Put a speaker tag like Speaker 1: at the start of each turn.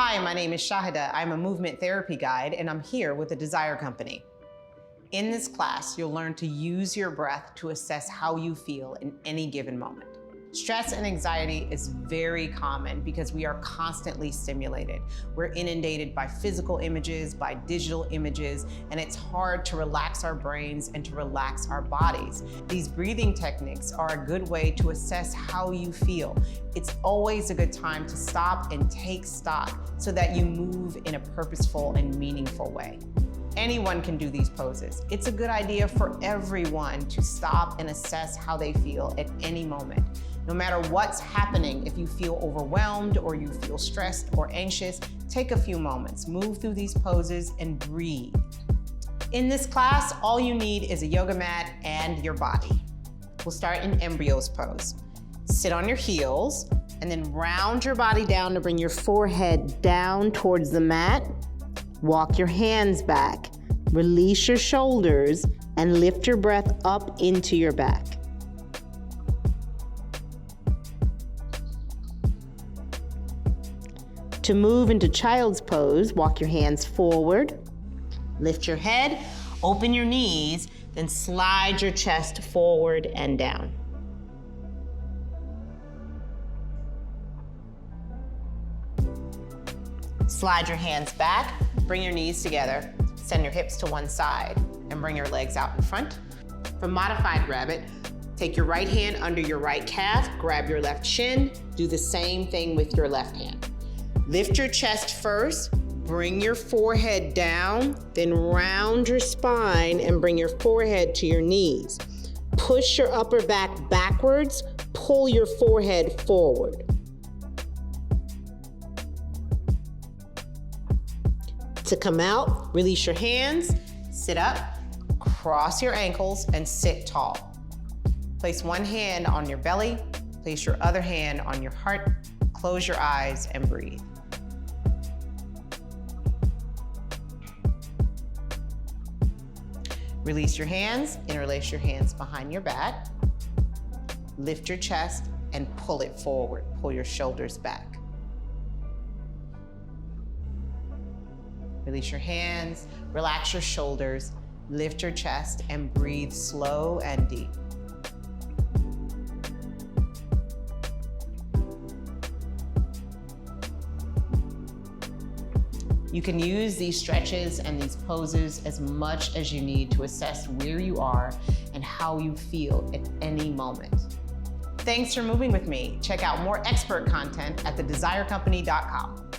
Speaker 1: Hi, my name is Shahada. I'm a movement therapy guide, and I'm here with the Desire Company. In this class, you'll learn to use your breath to assess how you feel in any given moment. Stress and anxiety is very common because we are constantly stimulated. We're inundated by physical images, by digital images, and it's hard to relax our brains and to relax our bodies. These breathing techniques are a good way to assess how you feel. It's always a good time to stop and take stock so that you move in a purposeful and meaningful way. Anyone can do these poses. It's a good idea for everyone to stop and assess how they feel at any moment. No matter what's happening, if you feel overwhelmed or you feel stressed or anxious, take a few moments, move through these poses and breathe. In this class, all you need is a yoga mat and your body. We'll start in Embryos Pose. Sit on your heels and then round your body down to bring your forehead down towards the mat. Walk your hands back, release your shoulders, and lift your breath up into your back. To move into Child's Pose, walk your hands forward, lift your head, open your knees, then slide your chest forward and down. Slide your hands back, bring your knees together, send your hips to one side, and bring your legs out in front. For Modified Rabbit, take your right hand under your right calf, grab your left shin, do the same thing with your left hand. Lift your chest first, bring your forehead down, then round your spine and bring your forehead to your knees. Push your upper back backwards, pull your forehead forward. To come out, release your hands, sit up, cross your ankles, and sit tall. Place one hand on your belly, place your other hand on your heart, close your eyes, and breathe. Release your hands, interlace your hands behind your back, lift your chest, and pull it forward. Pull your shoulders back. Release your hands, relax your shoulders, lift your chest, and breathe slow and deep. You can use these stretches and these poses as much as you need to assess where you are and how you feel at any moment. Thanks for moving with me. Check out more expert content at thedesirecompany.com.